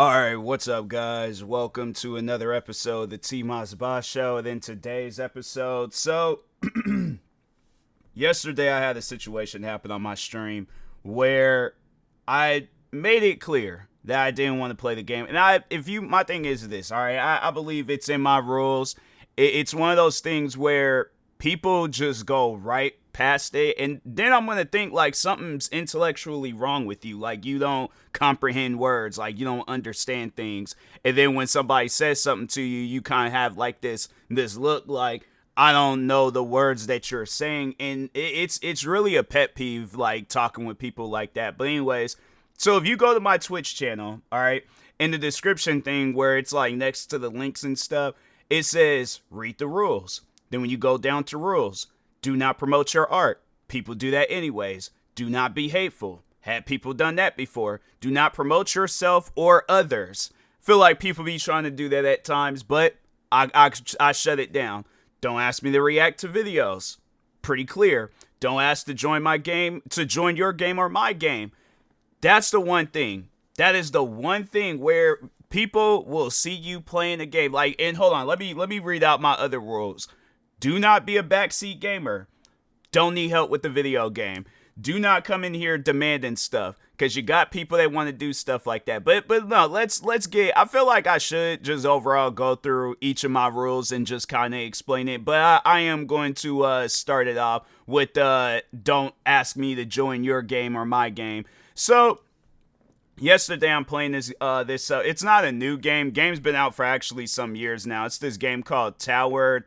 Alright, what's up, guys? Welcome to another episode of the TMossBoss Show. And in today's episode, yesterday I had a situation happen on my stream where I made it clear that I didn't want to play the game. And my thing is this, alright? I believe it's in my rules. It's one of those things where people just go right past it, and then I'm gonna think like something's intellectually wrong with you, like you don't comprehend words, like you don't understand things. And then when somebody says something to you, you kind of have like this look like I don't know the words that you're saying. And it's really a pet peeve, like talking with people like that. But anyways, so if you go to my Twitch channel, all right, in the description thing where it's like next to the links and stuff, it says read the rules. Then when you go down to rules, do not promote your art. People do that anyways. Do not be hateful. Had people done that before. Do not promote yourself or others. Feel like people be trying to do that at times, but I shut it down. Don't ask me to react to videos. Pretty clear. Don't ask to join my game, to join your game or my game. That's the one thing. That is the one thing where people will see you playing a game. Like, and hold on, let me read out my other rules. Do not be a backseat gamer. Don't need help with the video game. Do not come in here demanding stuff, because you got people that want to do stuff like that. But no, let's get. I feel like I should just overall go through each of my rules and just kind of explain it. But I am going to start it off with don't ask me to join your game or my game. So yesterday I'm playing this it's not a new game. Game's been out for actually some years now. It's this game called Tower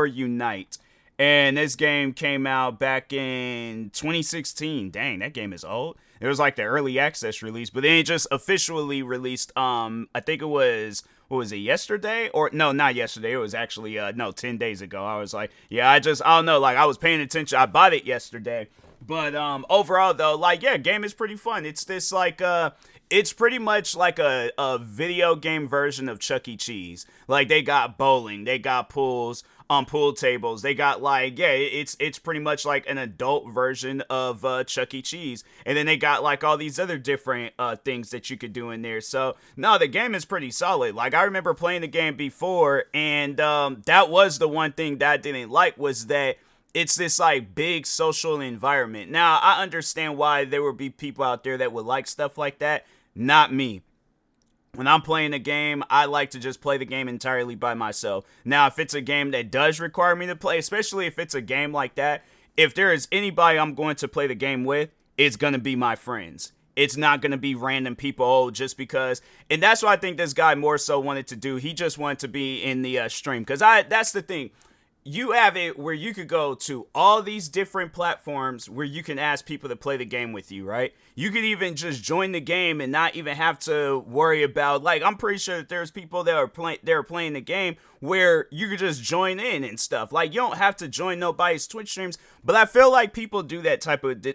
Unite. And this game came out back in 2016. Dang, that game is old. It was like the early access release, but then it just officially released I think it was, what was it, yesterday? Or no, not yesterday. It was actually 10 days ago. I was like, yeah, I don't know, like I was paying attention. I bought it yesterday. But overall though, like, yeah, game is pretty fun. It's this like it's pretty much like a video game version of Chuck E. Cheese. Like, they got bowling, they got pools, pool tables. They got like, yeah, it's pretty much like an adult version of Chuck E. Cheese. And then they got like all these other different things that you could do in there. So no, the game is pretty solid. Like, I remember playing the game before, and that was the one thing that I didn't like, was that it's this like big social environment. Now, I understand why there would be people out there that would like stuff like that. Not me. When I'm playing a game, I like to just play the game entirely by myself. Now, if it's a game that does require me to play, especially if it's a game like that, if there is anybody I'm going to play the game with, it's going to be my friends. It's not going to be random people, just because. And that's what I think this guy more so wanted to do. He just wanted to be in the stream. Because that's the thing. You have it where you could go to all these different platforms where you can ask people to play the game with you, right? You could even just join the game and not even have to worry about, like, I'm pretty sure that there's people that are playing the game where you could just join in and stuff. Like, you don't have to join nobody's Twitch streams, but I feel like people do that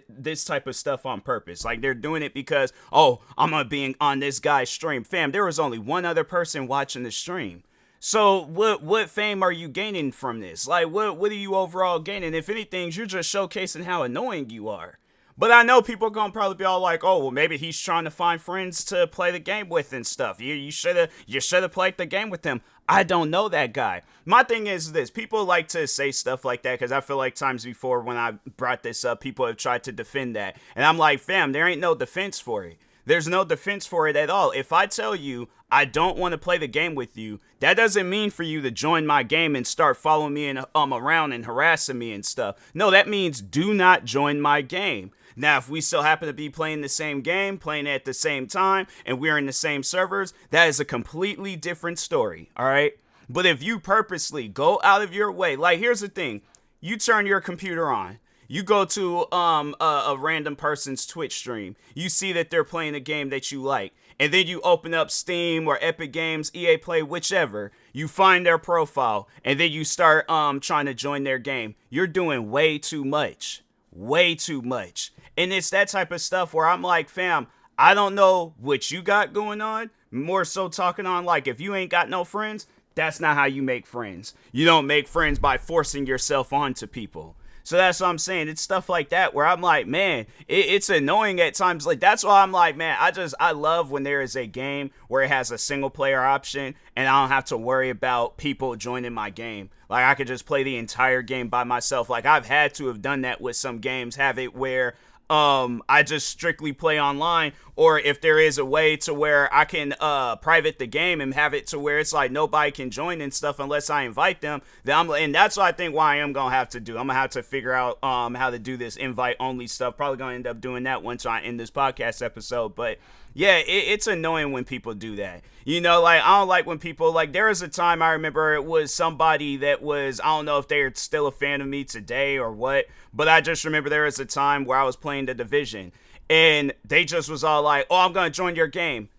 this type of stuff on purpose. Like, they're doing it because, oh, I'm gonna be on this guy's stream. Fam, there was only one other person watching the stream. So what fame are you gaining from this? Like, what are you overall gaining? If anything, you're just showcasing how annoying you are. But I know people are gonna probably be all like, oh, well, maybe he's trying to find friends to play the game with and stuff. You should have played the game with him. I don't know that guy. My thing is this: people like to say stuff like that, because I feel like times before when I brought this up, people have tried to defend that, and I'm like, fam, there ain't no defense for it. There's no defense for it at all. If I tell you I don't want to play the game with you, that doesn't mean for you to join my game and start following me and around and harassing me and stuff. No, that means do not join my game. Now, if we still happen to be playing the same game, playing at the same time, and we're in the same servers, that is a completely different story, all right? But if you purposely go out of your way, like, here's the thing. You turn your computer on. You go to a random person's Twitch stream. You see that they're playing a game that you like. And then you open up Steam or Epic Games, EA Play, whichever. You find their profile. And then you start trying to join their game. You're doing way too much. Way too much. And it's that type of stuff where I'm like, fam, I don't know what you got going on. More so talking on, like, if you ain't got no friends, that's not how you make friends. You don't make friends by forcing yourself onto people. So that's what I'm saying. It's stuff like that where I'm like, man, it's annoying at times. Like, that's why I'm like, man, I love when there is a game where it has a single player option and I don't have to worry about people joining my game. Like, I could just play the entire game by myself. Like, I've had to have done that with some games, have it where I just strictly play online, or if there is a way to where I can private the game and have it to where it's like nobody can join and stuff unless I invite them, and that's what I think why I am gonna have to do. I'm gonna have to figure out how to do this invite only stuff. Probably gonna end up doing that once I end this podcast episode. But yeah, it's annoying when people do that. You know, like, I don't like when people, like, there was a time I remember it was somebody that was, I don't know if they're still a fan of me today or what, but I just remember there was a time where I was playing the Division and they just was all like, oh, I'm going to join your game.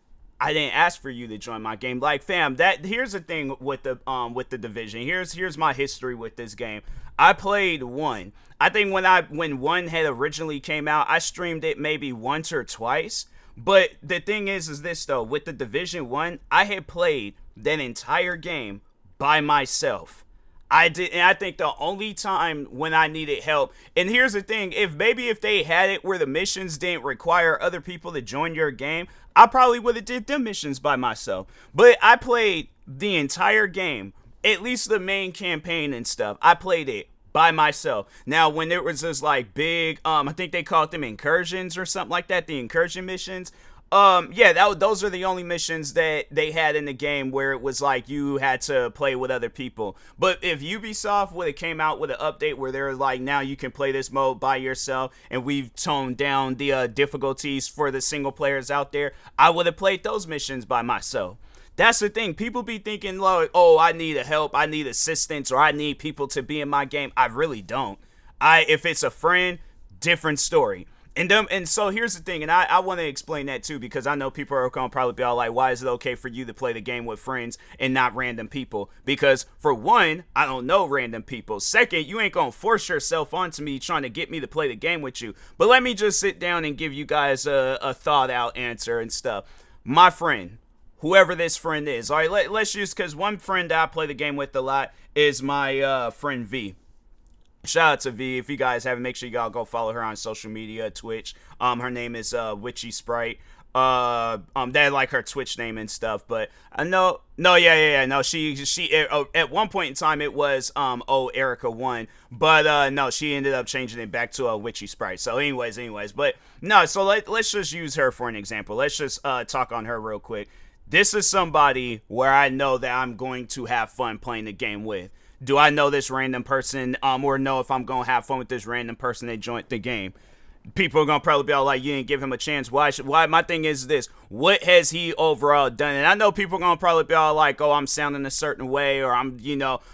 I didn't ask for you to join my game. Like, fam, here's the thing with the Division. Here's my history with this game. I played one. I think when one had originally came out, I streamed it maybe once or twice. But the thing is this though, with the Division 1, I had played that entire game by myself. And I think the only time when I needed help, and here's the thing, if they had it where the missions didn't require other people to join your game, I probably would have did them missions by myself. But I played the entire game, at least the main campaign and stuff. I played it by myself. Now, when there was this like big, I think they called them incursions or something like that, the incursion missions. Those are the only missions that they had in the game where it was like you had to play with other people. But if Ubisoft would have came out with an update where they're like, now you can play this mode by yourself, and we've toned down the difficulties for the single players out there, I would have played those missions by myself. That's the thing. People be thinking, like, oh, I need help, I need assistance, or I need people to be in my game. I really don't. If it's a friend, different story. And so here's the thing, and I want to explain that too, because I know people are going to probably be all like, why is it okay for you to play the game with friends and not random people? Because for one, I don't know random people. Second, you ain't going to force yourself onto me trying to get me to play the game with you. But let me just sit down and give you guys a thought out answer and stuff. My friend, whoever this friend is, all right, let's use, because one friend that I play the game with a lot is my friend V. Shout out to V. If you guys haven't, make sure y'all go follow her on social media, Twitch. Her name is Witchy Sprite. That like her Twitch name and stuff. But I know, no, she at one point in time it was Erica 1, but no, she ended up changing it back to a Witchy Sprite. So anyways, but no, so let's just use her for an example. Let's just talk on her real quick. This is somebody where I know that I'm going to have fun playing the game with. Do I know this random person, or know if I'm going to have fun with this random person that joined the game? People are going to probably be all like, you didn't give him a chance. Why? My thing is this. What has he overall done? And I know people are going to probably be all like, oh, I'm sounding a certain way, or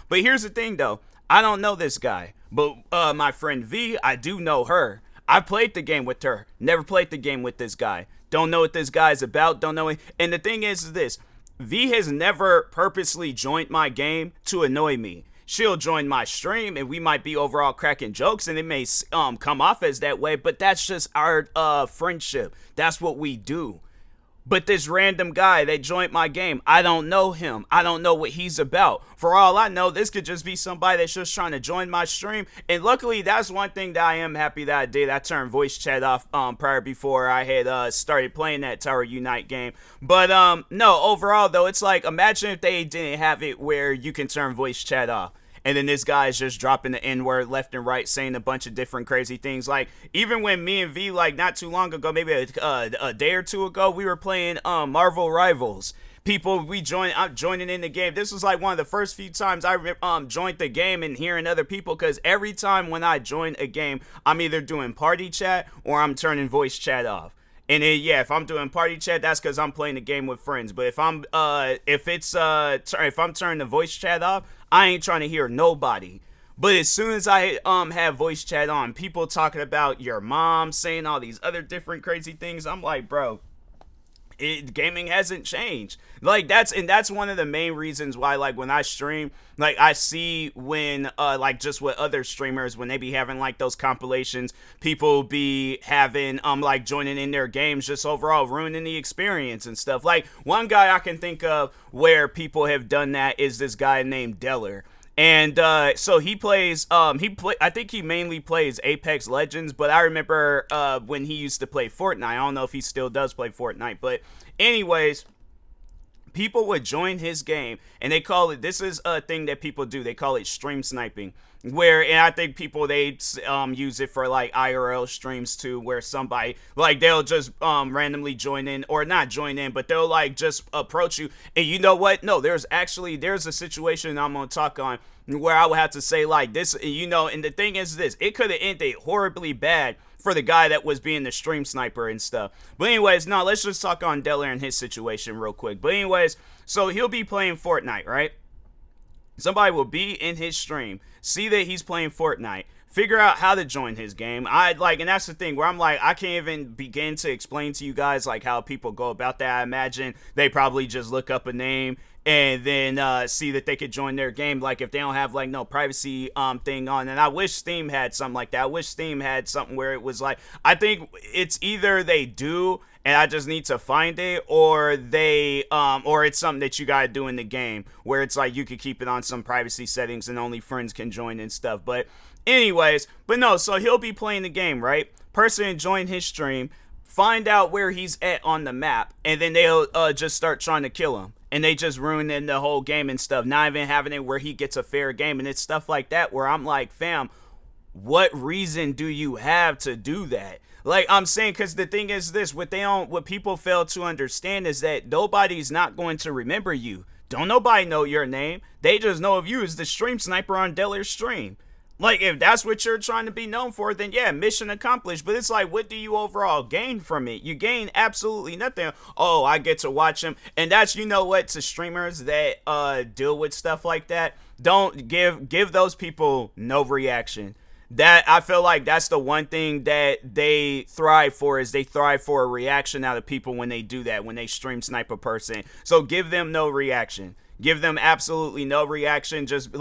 But here's the thing, though. I don't know this guy. But my friend V, I do know her. I played the game with her. Never played the game with this guy. Don't know what this guy's about. Don't know it. And the thing is this. V has never purposely joined my game to annoy me. She'll join my stream and we might be overall cracking jokes and it may come off as that way, but that's just our friendship. That's what we do. But this random guy that joined my game, I don't know him. I don't know what he's about. For all I know, this could just be somebody that's just trying to join my stream. And luckily, that's one thing that I am happy that I did. I turned voice chat off prior before I had started playing that Tower Unite game. But no, overall though, it's like, imagine if they didn't have it where you can turn voice chat off. And then this guy is just dropping the N-word left and right, saying a bunch of different crazy things. Like, even when me and V, like, not too long ago, maybe a day or two ago, we were playing Marvel Rivals. I'm joining in the game. This was like one of the first few times I joined the game and hearing other people, because every time when I join a game, I'm either doing party chat or I'm turning voice chat off. And then, yeah, if I'm doing party chat, that's because I'm playing the game with friends. But if I'm turning the voice chat off, I ain't trying to hear nobody. But as soon as I have voice chat on, people talking about your mom, saying all these other different crazy things, I'm like, bro, gaming hasn't changed. Like, that's one of the main reasons why, like, when I stream, like, I see when like, just with other streamers, when they be having like those compilations, people be having like joining in their games, just overall ruining the experience and stuff. Like, one guy I can think of where people have done that is this guy named Deller. And so he plays. I think he mainly plays Apex Legends. But I remember when he used to play Fortnite. I don't know if he still does play Fortnite. But anyways, people would join his game, and they call it. This is a thing that people do. They call it stream sniping. Where, and I think people, they use it for like IRL streams too, where somebody like they'll just randomly join in, or not join in, but they'll like just approach you. And you know what? No, there's a situation I'm gonna talk on where I would have to say like this, you know. And the thing is this, it could have ended horribly bad for the guy that was being the stream sniper and stuff. But anyways, no, let's just talk on Deller and his situation real quick. But anyways, so he'll be playing Fortnite, right? Somebody will be in his stream, see that he's playing Fortnite, figure out how to join his game. And that's the thing where I'm like, I can't even begin to explain to you guys like how people go about that. I imagine they probably just look up a name and then see that they could join their game, like if they don't have like no privacy thing on. And I wish Steam had something like that. I wish Steam had something where it was like, I think it's either they do and I just need to find it, or or it's something that you gotta do in the game where it's like you could keep it on some privacy settings and only friends can join and stuff. But anyways, but no, so he'll be playing the game, right? Person join his stream, find out where he's at on the map, and then they'll just start trying to kill him. And they just ruin the whole game and stuff, not even having it where he gets a fair game. And it's stuff like that where I'm like, fam, what reason do you have to do that? Like I'm saying, because the thing is this, what people fail to understand is that nobody's not going to remember you. Don't nobody know your name. They just know of you as the stream sniper on Deller's stream. Like, if that's what you're trying to be known for, then yeah, mission accomplished. But it's like, what do you overall gain from it? You gain absolutely nothing. Oh, I get to watch him. And that's, you know what, to streamers that deal with stuff like that, don't give those people no reaction. That, I feel like that's the one thing that they thrive for, is they thrive for a reaction out of people when they do that, when they stream snipe a person. So give them no reaction. Give them absolutely no reaction. Just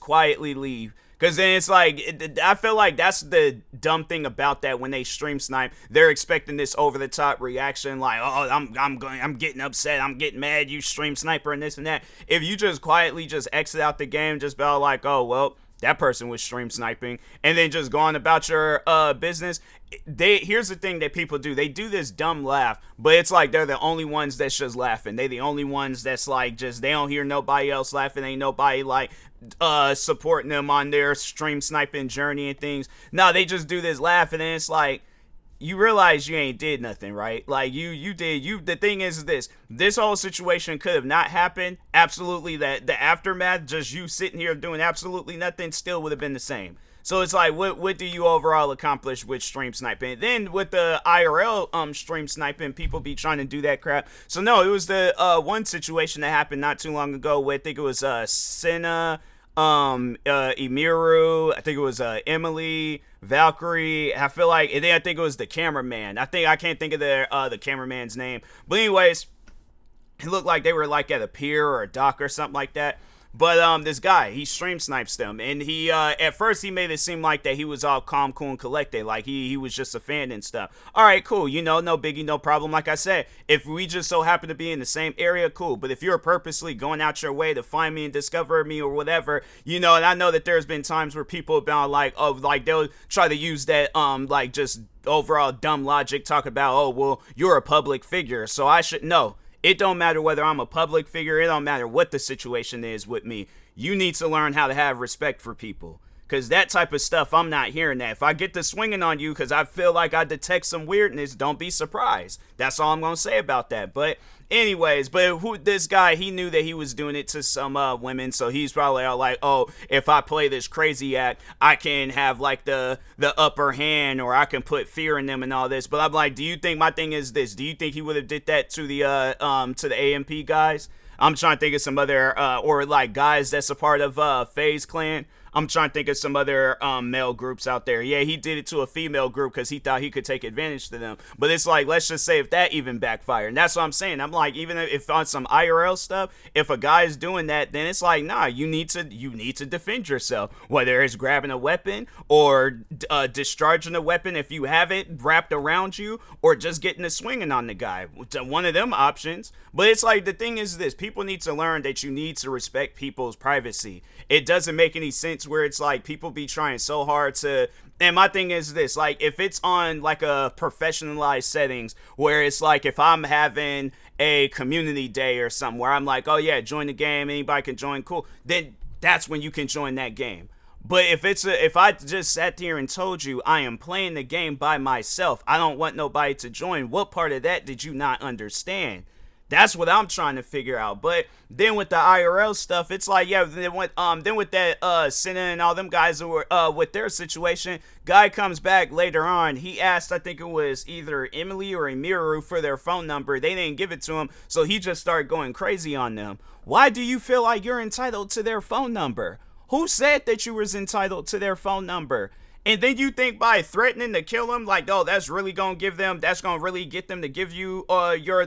quietly leave. Because then it's like, I feel like that's the dumb thing about that. When they stream snipe, they're expecting this over the top reaction, like, oh, I'm getting upset, I'm getting mad, you stream sniper and this and that. If you just quietly just exit out the game, just be all like, oh, well, that person was stream sniping, and then just go on about your business. Here's the thing that people do. They do this dumb laugh, but it's like they're the only ones that's just laughing. They the only ones that's like, just, they don't hear nobody else laughing. Ain't nobody like supporting them on their stream sniping journey and things. No, they just do this laugh, and then it's like, you realize you ain't did nothing, right? Like, the thing is this whole situation could have not happened. Absolutely, that the aftermath, just you sitting here doing absolutely nothing, still would have been the same. So it's like, what do you overall accomplish with stream sniping? Then with the IRL stream sniping, people be trying to do that crap. So no, it was the one situation that happened not too long ago with, I think it was Senna, Emiru, I think it was Emily, Valkyrie. I feel like, and then I think it was the cameraman. I can't think of the cameraman's name. But anyways, it looked like they were like at a pier or a dock or something like that. But this guy, he stream snipes them, and he at first he made it seem like that he was all calm, cool, and collected, like he was just a fan and stuff. All right, cool, you know, no biggie, no problem. Like I said, if we just so happen to be in the same area, cool. But if you're purposely going out your way to find me and discover me or whatever, you know, and I know that there's been times where people have been like, oh, like they'll try to use that like just overall dumb logic, talk about, oh, well, you're a public figure, so I should know. It don't matter whether I'm a public figure. It don't matter what the situation is with me. You need to learn how to have respect for people. Because that type of stuff, I'm not hearing that. If I get to swinging on you because I feel like I detect some weirdness, don't be surprised. That's all I'm going to say about that. But anyways, this guy, he knew that he was doing it to some women. So he's probably all like, oh, if I play this crazy act, I can have like the upper hand, or I can put fear in them and all this. But I'm like, do you think, my thing is this, do you think he would have did that to the AMP guys? I'm trying to think of some other, or like guys that's a part of FaZe Clan. I'm trying to think of some other male groups out there. Yeah, he did it to a female group because he thought he could take advantage to them. But it's like, let's just say if that even backfired. And that's what I'm saying. I'm like, even if on some IRL stuff, if a guy is doing that, then it's like, nah, you need to defend yourself. Whether it's grabbing a weapon or discharging a weapon if you have it wrapped around you, or just getting a swinging on the guy. One of them options. But it's like, the thing is this: people need to learn that you need to respect people's privacy. It doesn't make any sense where it's like people be trying so hard to. And my thing is this: like, if it's on like a professionalized settings where it's like, if I'm having a community day or something where I'm like, oh yeah, join the game, anybody can join, cool, then that's when you can join that game. But if I just sat here and told you I am playing the game by myself, I don't want nobody to join, what part of that did you not understand? That's what I'm trying to figure out. But then with the IRL stuff, it's like, yeah, then with that Senna and all them guys who were with their situation, guy comes back later on. He asked, I think it was either Emily or Emiru for their phone number. They didn't give it to him, so he just started going crazy on them. Why do you feel like you're entitled to their phone number? Who said that you was entitled to their phone number? And then you think by threatening to kill them, like, oh, that's really gonna really get them to give you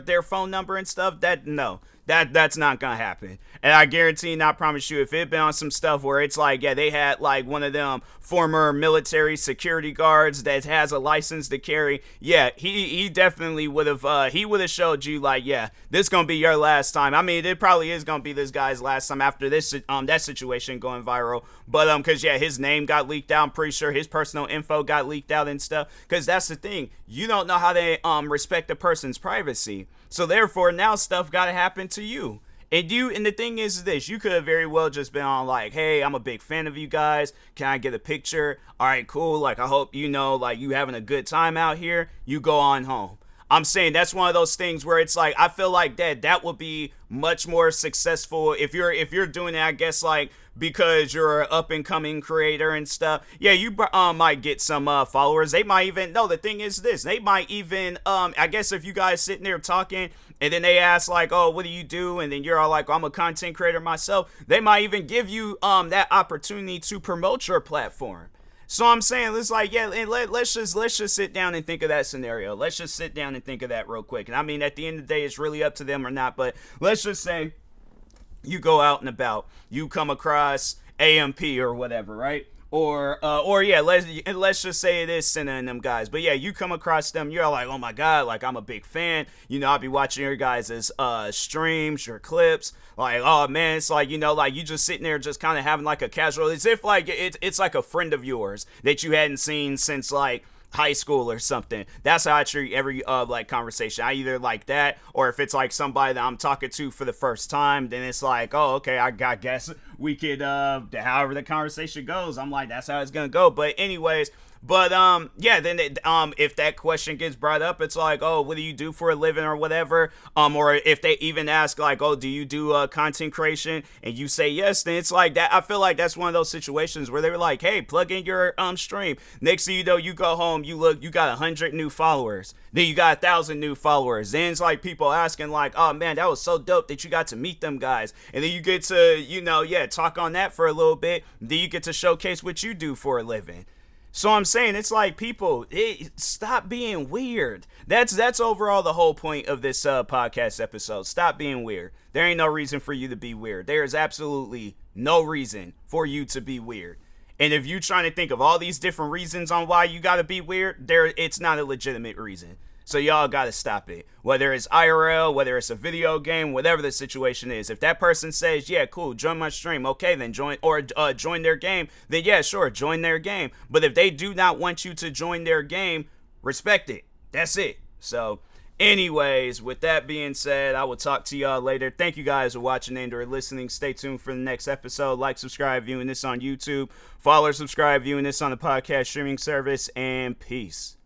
their phone number and stuff. That's not gonna happen. And I guarantee and I promise you, if it been on some stuff where it's like, yeah, they had like one of them former military security guards that has a license to carry, yeah, he definitely would have showed you like, yeah, this gonna be your last time. I mean, it probably is gonna be this guy's last time after this that situation going viral. But because yeah, his name got leaked out. I'm pretty sure his personal info got leaked out and stuff. Because that's the thing, you don't know how they respect a person's privacy. So therefore, now stuff gotta happen to you. And the thing is this: you could have very well just been on like, hey, I'm a big fan of you guys. Can I get a picture? All right, cool. Like, I hope like you having a good time out here. You go on home. I'm saying that's one of those things where it's like, I feel like that would be much more successful if you're doing it, I guess, like, because you're an up and coming creator and stuff. Yeah, you might get some followers. They might even, no, the thing is this: they might even I guess if you guys sitting there talking and then they ask like, oh, what do you do? And then you're all like, I'm a content creator myself. They might even give you that opportunity to promote your platform. So I'm saying, it's like, yeah, and let's just sit down and think of that scenario. Let's just sit down and think of that real quick. And I mean, at the end of the day, it's really up to them or not. But let's just say you go out and about, you come across AMP or whatever, right? Or yeah, let's just say it is Senna and them guys. But yeah, you come across them, you're like, oh my god, like, I'm a big fan. I'll be watching your guys' streams, your clips. Like, oh man, it's like, like you just sitting there just kind of having like a casual, as if like it's like a friend of yours that you hadn't seen since like high school or something. That's how I treat every like conversation. I either like that, or if it's like somebody that I'm talking to for the first time, then it's like, oh, okay, I guess we could however the conversation goes, I'm like, that's how it's gonna go. But anyways, yeah, then if that question gets brought up, it's like, oh, what do you do for a living or whatever, or if they even ask like, oh, do you do content creation, and you say yes, then it's like that. I feel like that's one of those situations where they were like, hey, plug in your stream. Next thing you know, you go home, you got 100 new followers, then you got 1,000 new followers. Then it's like people asking like, oh man, that was so dope that you got to meet them guys, and then you get to talk on that for a little bit. Then you get to showcase what you do for a living. So I'm saying, it's like, people, stop being weird. That's overall the whole point of this podcast episode. Stop being weird. There ain't no reason for you to be weird. There is absolutely no reason for you to be weird. And if you're trying to think of all these different reasons on why you gotta be weird, it's not a legitimate reason. So y'all gotta stop it. Whether it's IRL, whether it's a video game, whatever the situation is. If that person says, yeah, cool, join my stream, okay, then join their game, then yeah, sure, join their game. But if they do not want you to join their game, respect it. That's it. So anyways, with that being said, I will talk to y'all later. Thank you guys for watching and or listening. Stay tuned for the next episode. Like, subscribe, viewing this on YouTube. Follow or subscribe, viewing this on the podcast streaming service. And peace.